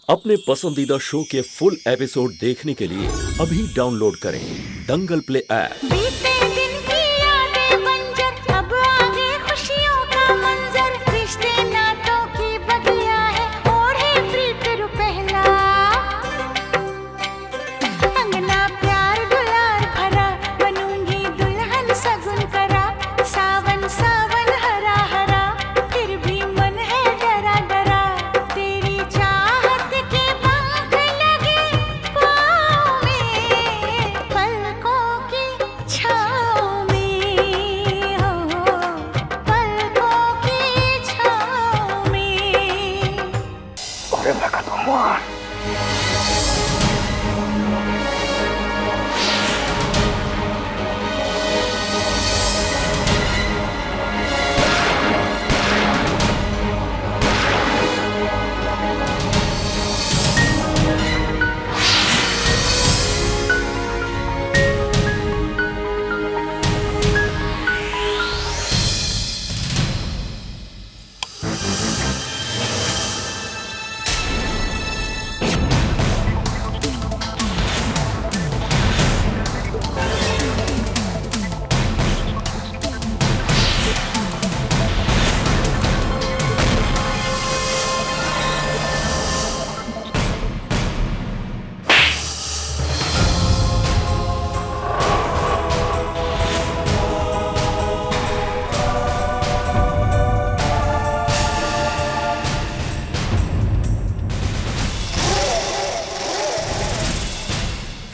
अपने पसंदीदा शो के फुल एपिसोड देखने के लिए अभी डाउनलोड करें दंगल प्ले ऐप। बीते दिन की यादें बंजर, अब आगे खुशियों का मंजर, रिश्ते नातों की बगिया है, ओढ़े प्रीत रुपहला, अंगना प्यार दुलार भरा, बनूंगी दुल्हन सगुन करा, सावन सावन हरा हरा, फिर भी मन है डरा डरा, तेरी चाहत के पंख लगे पाँव में, पलकों की छाँव में, हो पलकों की छाँव में। अरे मैं कहता हूँ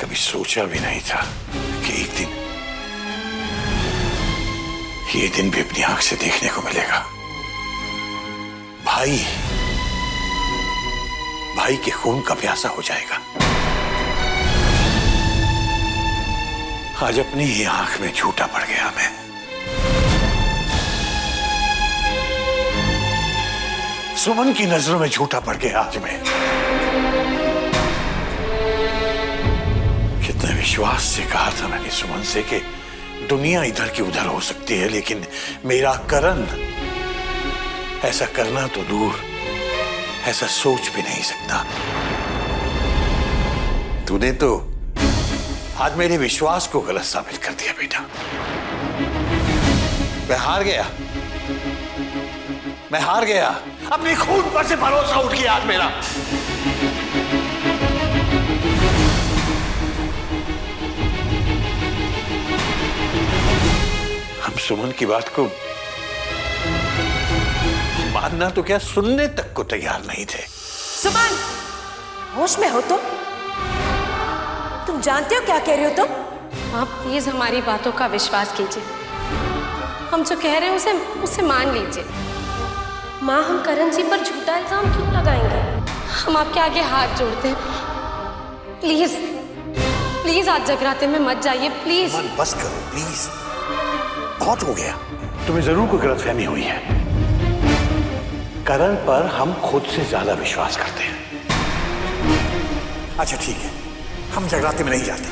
कभी सोचा भी नहीं था कि एक दिन ये दिन भी अपनी आंख से देखने को मिलेगा। भाई भाई के खून का प्यासा हो जाएगा। आज अपनी ही आंख में झूठा पड़ गया मैं। सुमन की नजरों में झूठा पड़ गया आज मैं। कितने विश्वास से कहा था मैंने सुमन से कि दुनिया इधर की उधर हो सकती है, लेकिन मेरा करण ऐसा करना तो दूर, ऐसा सोच भी नहीं सकता। तूने तो आज मेरे विश्वास को गलत साबित कर दिया बेटा। मैं हार गया, मैं हार गया। अपने खून पर से भरोसा उठ गया आज मेरा। हम सुमन की बात को मानना तो क्या, सुनने तक को तैयार नहीं थे। सुमन, होश में हो तुम? तुम जानते हो क्या कह रहे हो तुम? आप प्लीज हमारी बातों का विश्वास कीजिए। हम जो कह रहे हैं उसे मान लीजिए। माँ, हम करण जी पर झूठा इल्जाम क्यों लगाएंगे? हम आपके आगे हाथ जोड़ते हैं। प्लीज प्लीज आज जगराते में मत जाइए प्लीज। मन बस करो प्लीज, बहुत हो गया। तुम्हें जरूर कोई गलतफहमी हुई है। करण पर हम खुद से ज्यादा विश्वास करते हैं। अच्छा ठीक है, हम जगराते में नहीं जाते,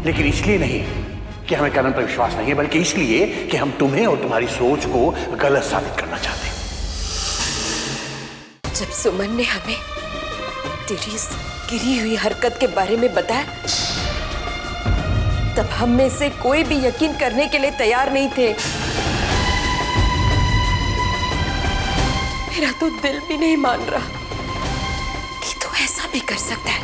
लेकिन इसलिए नहीं कि हमें करण पर विश्वास नहीं है, बल्कि इसलिए कि हम तुम्हें और तुम्हारी सोच को गलत साबित करना चाहते हैं। जब सुमन ने हमें तेरी इस गिरी हुई हरकत के बारे में बताया, तब हम में से कोई भी यकीन करने के लिए तैयार नहीं थे। मेरा तो दिल भी नहीं मान रहा कि तू ऐसा भी कर सकता है।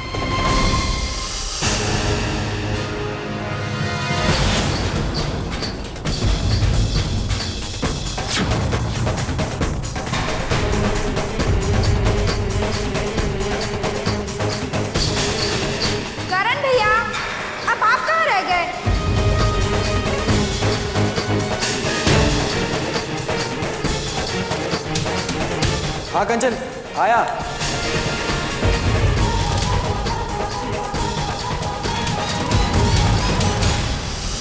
करण भैया, अब आप कहाँ रह गए? हाँ कंचन, आया।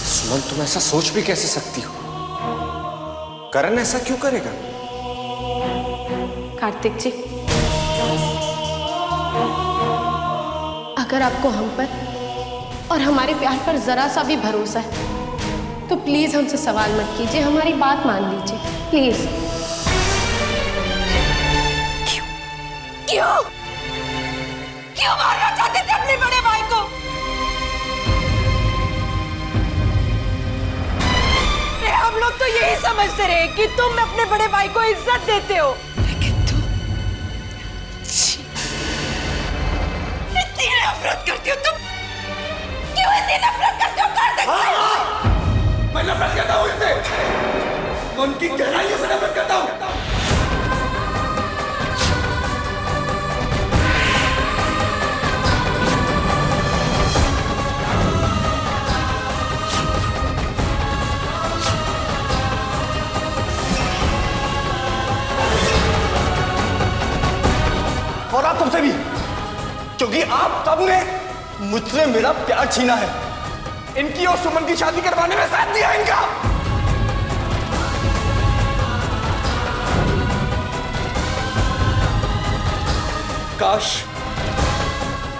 सुमन, तुम ऐसा सोच भी कैसे सकती हो? करण ऐसा क्यों करेगा? कार्तिक जी, अगर आपको हम पर और हमारे प्यार पर जरा सा भी भरोसा है तो प्लीज हमसे सवाल मत कीजिए, हमारी बात मान लीजिए प्लीज। क्यों? क्यों मारना चाहते थे अपने बड़े भाई को? हम लोग तो यही समझते रहे कि तुम अपने बड़े भाई को इज्जत देते हो, लेकिन तुम इतनी नफरत करती हो तुम। क्यों इतनी नफरत करते हो कार्तिक से? मैं नफरत करता हूँ इससे, मन की गहराइयों से नफरत करता हूँ। और आप सबसे भी, क्योंकि आप सबने मुझसे मेरा प्यार छीना है। इनकी और सुमन की शादी करवाने में साथ दिया इनका। काश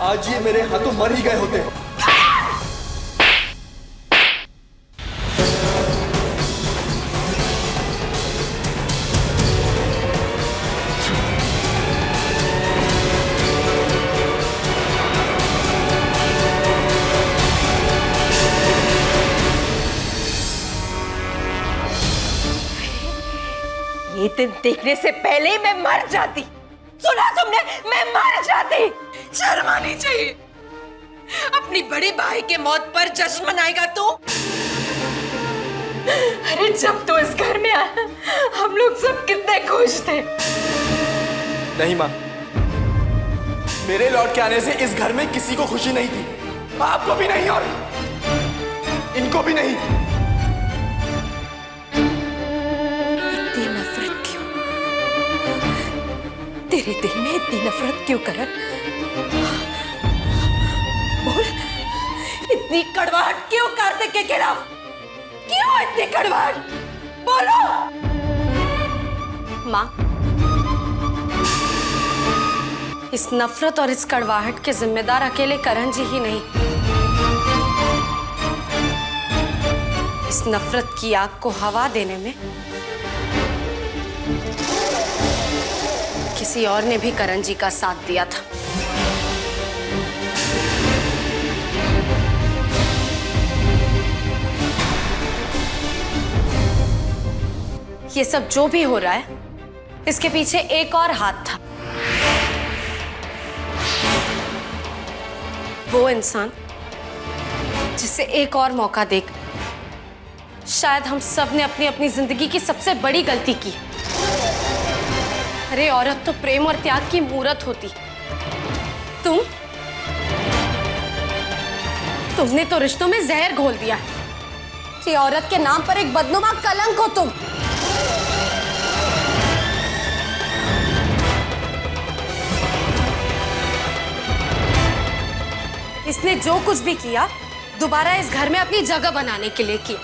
आज ये मेरे हाथों मर ही गए होते। ये दिन देखने से पहले ही मैं मर जाती। सुना तुमने? मैं मर जाती। शर्म आनी चाहिए। अपनी बड़ी भाई के मौत पर जश्न मनाएगा तू? अरे जब तो इस घर में आया हम लोग सब कितने खुश थे। नहीं माँ, मेरे लौट के आने से इस घर में किसी को खुशी नहीं थी। आपको भी नहीं और इनको भी नहीं। इतनी नफरत क्यों? तेरे दिल में इतनी नफरत क्यों करण? बोल, इतनी कड़वाहट क्यों कार्तिक के खिलाफ? क्यों इतनी कड़वाहट? बोलो। माँ, इस नफरत और इस कड़वाहट के जिम्मेदार अकेले करण जी ही नहीं, इस नफरत की आग को हवा देने में किसी और ने भी करण जी का साथ दिया था। ये सब जो भी हो रहा है, इसके पीछे एक और हाथ था। वो इंसान जिसे एक और मौका देकर शायद हम सब ने अपनी अपनी जिंदगी की सबसे बड़ी गलती की। अरे औरत तो प्रेम और त्याग की मूरत होती। तुमने तो रिश्तों में जहर घोल दिया। कि औरत के नाम पर एक बदनुमा कलंक हो तुम। इसने जो कुछ भी किया दोबारा इस घर में अपनी जगह बनाने के लिए किया।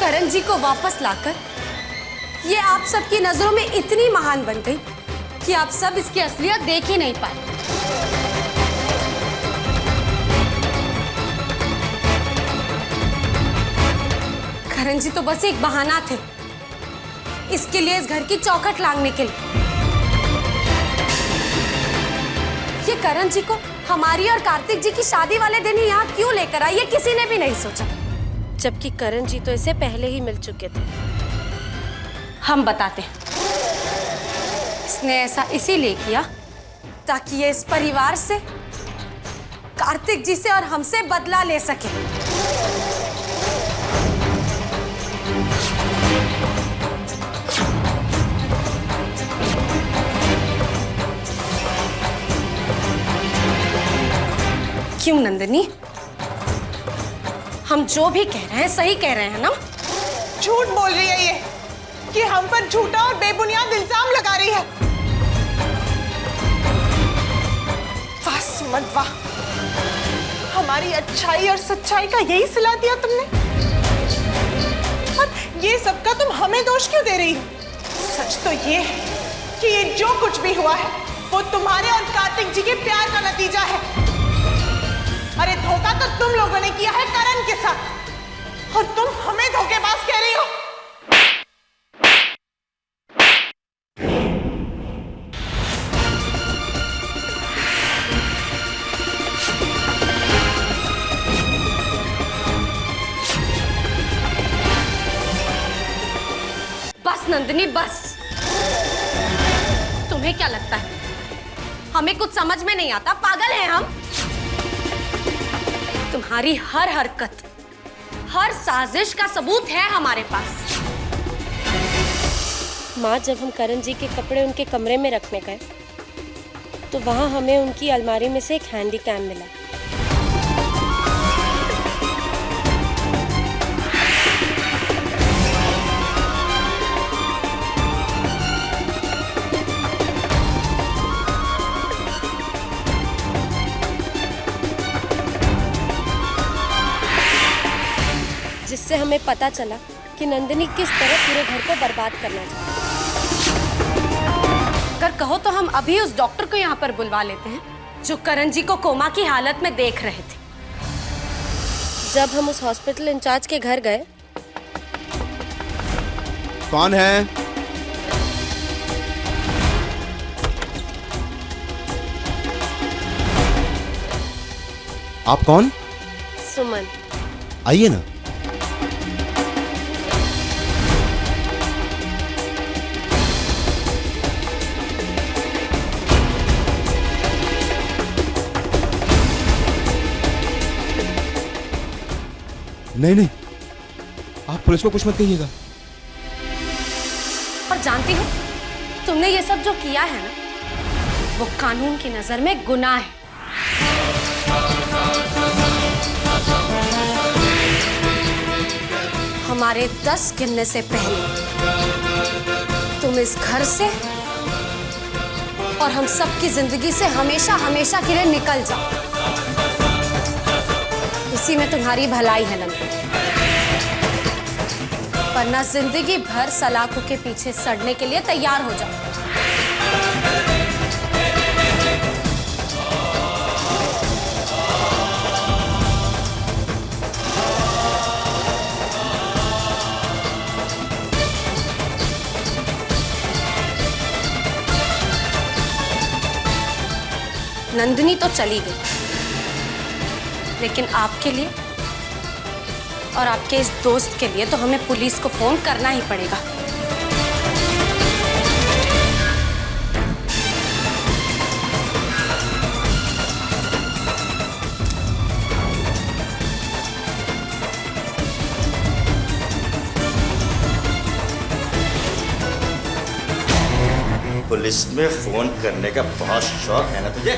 करण जी को वापस लाकर ये आप सबकी नजरों में इतनी महान बन गई कि आप सब इसकी असलियत देख ही नहीं पाए। करण जी तो बस एक बहाना थे इसके लिए, इस घर की चौखट लांघने के लिए। ये करण जी को हमारी और कार्तिक जी की शादी वाले दिन ही यहाँ क्यों लेकर आई, ये किसी ने भी नहीं सोचा। जबकि करण जी तो इसे पहले ही मिल चुके थे। हम बताते हैं, इसने ऐसा इसीलिए किया ताकि ये इस परिवार से, कार्तिक जी से और हमसे बदला ले सके। क्यों नंदिनी, हम जो भी कह रहे हैं सही कह रहे हैं ना? झूठ बोल रही है ये कि हम पर झूठा और बेबुनियाद इल्जाम लगा रही है। वाह सुमन वाह, हमारी अच्छाई और सच्चाई का यही सिला दिया तुमने। और ये सबका तुम हमें दोष क्यों दे रही हो? सच तो ये है कि ये जो कुछ भी हुआ है वो तुम्हारे और कार्तिक जी के प्यार का नतीजा है। अरे धोखा तो तुम लोगों ने किया है करण के साथ, और तुम हमें धोखेबाज कह रही हो। नंदिनी बस। तुम्हें क्या लगता है हमें कुछ समझ में नहीं आता? पागल हैं हम? तुम्हारी हर हरकत, हर साजिश का सबूत है हमारे पास। माँ, जब हम करण जी के कपड़े उनके कमरे में रखने गए तो वहां हमें उनकी अलमारी में से एक हैंडी कैम मिला। जिससे हमें पता चला कि नंदिनी किस तरह पूरे घर को बर्बाद करना चाहती है। अगर कहो तो हम अभी उस डॉक्टर को यहाँ पर बुलवा लेते हैं जो करण जी को कोमा की हालत में देख रहे थे। जब हम उस हॉस्पिटल इंचार्ज के घर गए। कौन है? आप कौन? सुमन। आइए ना। नहीं नहीं, आप पुलिस को कुछ मत कहिएगा। और जानती हो, तुमने ये सब जो किया है ना, वो कानून की नजर में गुनाह है। हमारे 10 गिनने से पहले तुम इस घर से और हम सबकी जिंदगी से हमेशा हमेशा के लिए निकल जाओ। इसी में तुम्हारी भलाई है नंदन, वरना जिंदगी भर सलाखों के पीछे सड़ने के लिए तैयार हो जाओ। नंदिनी तो चली गई, लेकिन आपके लिए और आपके इस दोस्त के लिए तो हमें पुलिस को फोन करना ही पड़ेगा। पुलिस में फोन करने का बहुत शौक है ना तुझे?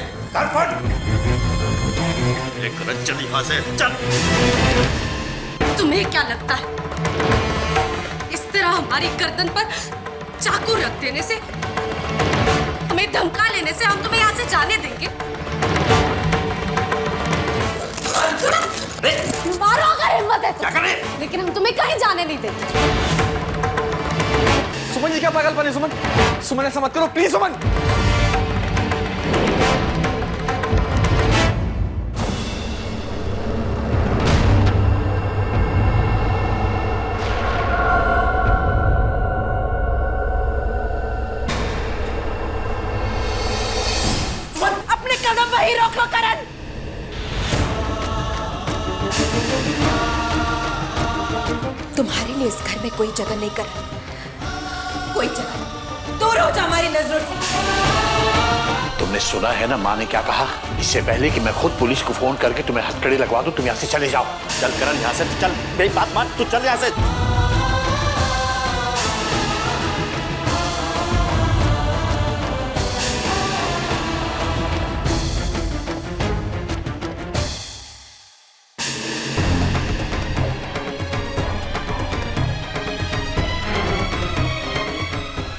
चल यहाँ से, चल। तुम्हें क्या लगता है इस तरह हमारी गर्दन पर चाकू रख देने से, हमें धमका लेने से हम तुम्हें यहाँ से जाने देंगे? मारो अगर हिम्मत है तो। क्या कर रहे? लेकिन हम तुम्हें कहीं जाने नहीं देंगे। सुमन, ये क्या पागलपन है? सुमन, सुमन ऐसा मत करो प्लीज। सुमन, अपने कदम वहीं रोक लो करण। तुम्हारे लिए इस घर में कोई जगह नहीं कर, कोई जगह। दूर हो जा हमारी नजरों से। तुमने सुना है ना माँ ने क्या कहा? इससे पहले कि मैं खुद पुलिस को फोन करके तुम्हें हथकड़ी लगवा दूं, तुम यहाँ से चले जाओ। चल करण, यहाँ से चल। मेरी बात मान, तू चल यहाँ से।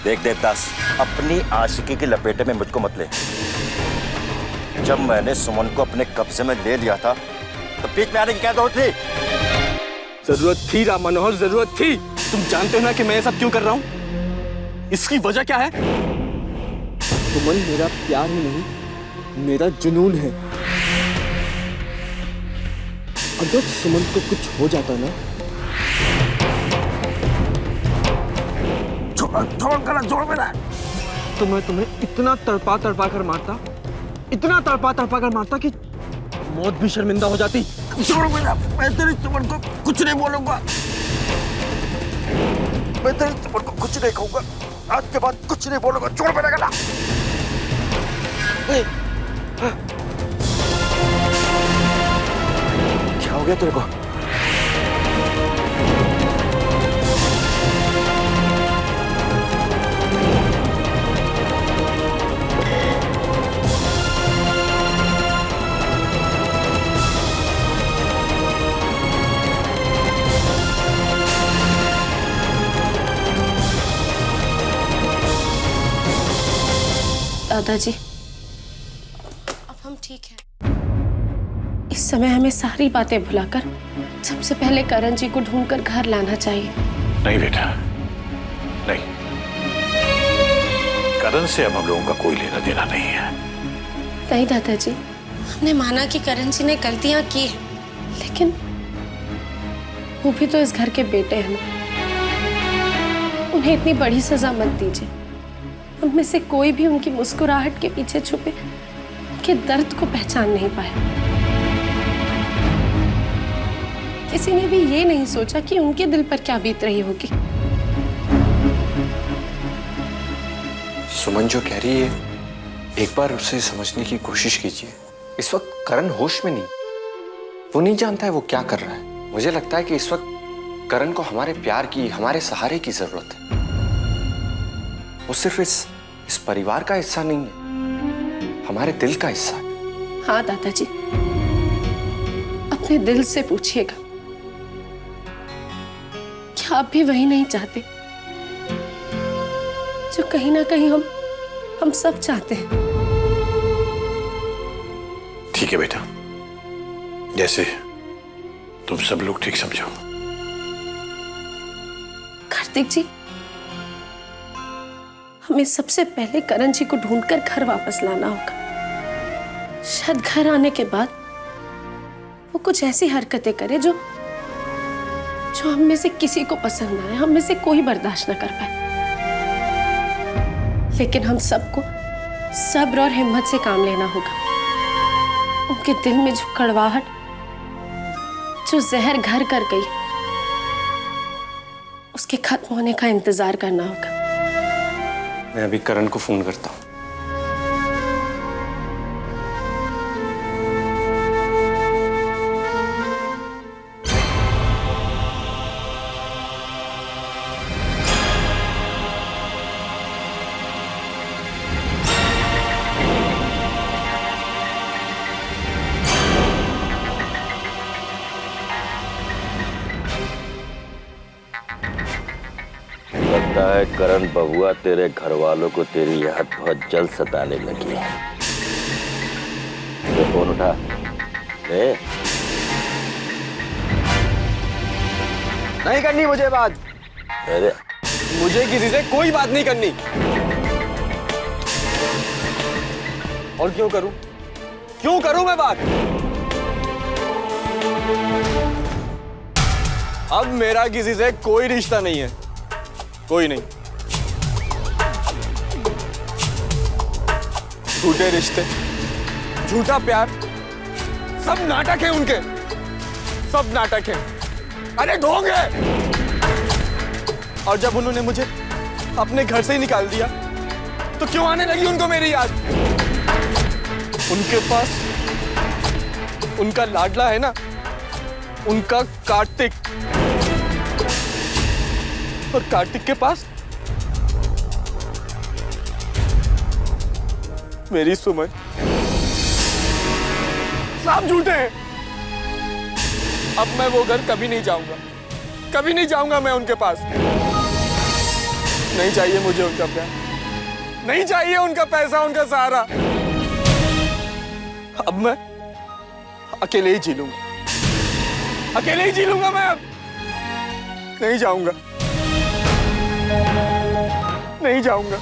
देख देवदास, अपनी आशिकी की लपेटे में मुझको मत ले। जब मैंने सुमन को अपने कब्जे में ले लिया था तो बीच में आने की क्या जरूरत थी? जरूरत थी राम मनोहर, जरूरत थी। तुम जानते हो ना कि मैं ये सब क्यों कर रहा हूँ? इसकी वजह क्या है? सुमन मेरा प्यार ही नहीं, मेरा जुनून है। अगर सुमन को कुछ हो जाता ना, तो मैं तुम्हें इतना तड़पा तड़पा कर मारता, इतना तड़पा तड़पा कर मारता कि मौत भी शर्मिंदा हो जाती। छोड़ो मेरा, मैं तेरी सुमन को कुछ नहीं बोलूंगा। मैं तेरे सुमन को कुछ नहीं कहूंगा। आज के बाद कुछ नहीं बोलूंगा। छोड़ मेरा गला। क्या हो गया तेरे को? दादाजी, अब हम ठीक हैं। इस समय हमें सारी बातें भुलाकर सबसे पहले करण जी को ढूंढकर घर लाना चाहिए। नहीं बेटा, नहीं। करण से अब हम लोगों का कोई लेना देना नहीं है। नहीं दादाजी, हमने माना कि करण जी ने गलतियां की हैं, लेकिन वो भी तो इस घर के बेटे हैं ना। उन्हें इतनी बड़ी सजा मत दीजिए। उनमें से कोई भी उनकी मुस्कुराहट के पीछे छुपे उनके दर्द को पहचान नहीं पाया। किसी ने भी ये नहीं सोचा कि उनके दिल पर क्या बीत रही होगी। सुमन जो कह रही है, एक बार उसे समझने की कोशिश कीजिए। इस वक्त करण होश में नहीं, वो नहीं जानता है वो क्या कर रहा है। मुझे लगता है कि इस वक्त करण को हमारे प्यार की, हमारे सहारे की जरूरत है। वो सिर्फ इस परिवार का हिस्सा नहीं है, हमारे दिल का हिस्सा है। हाँ दादाजी, अपने दिल से पूछिएगा, क्या आप भी वही नहीं चाहते जो कहीं ना कहीं हम सब चाहते हैं? ठीक है बेटा, जैसे तुम सब लोग ठीक समझो। कार्तिक जी, हमें सबसे पहले करण जी को ढूंढकर घर वापस लाना होगा। शायद घर आने के बाद वो कुछ ऐसी हरकतें करे जो हम में से किसी को पसंद ना आए, हम में से कोई बर्दाश्त ना कर पाए। लेकिन हम सबको सब्र और हिम्मत से काम लेना होगा। उनके दिल में जो कड़वाहट, जो जहर घर कर गई, उसके खत्म होने का इंतजार करना होगा। मैं अभी करण को फोन करता हूँ। लगता है करण बहुआ, तेरे घर वालों को तेरी याद बहुत जल्द सताने लगी है। तो फोन उठा ले। नहीं करनी मुझे बात। अरे मुझे किसी से कोई बात नहीं करनी। और क्यों करूं? क्यों करूं मैं बात? अब मेरा किसी से कोई रिश्ता नहीं है, कोई नहीं। झूठे रिश्ते, झूठा प्यार, सब नाटक है उनके, सब नाटक है। अरे ढोंग है। और जब उन्होंने मुझे अपने घर से ही निकाल दिया तो क्यों आने लगी उनको मेरी याद? उनके पास उनका लाडला है ना, उनका कार्तिक, और कार्तिक के पास मेरी सुमन। सब झूठे हैं। अब मैं वो घर कभी नहीं जाऊंगा, कभी नहीं जाऊंगा मैं उनके पास। नहीं चाहिए मुझे उनका प्यार, नहीं चाहिए उनका पैसा, उनका सहारा। अब मैं अकेले ही जी लूंगा, अकेले ही जी लूंगा मैं। अब नहीं जाऊंगा, नहीं जाऊंगा।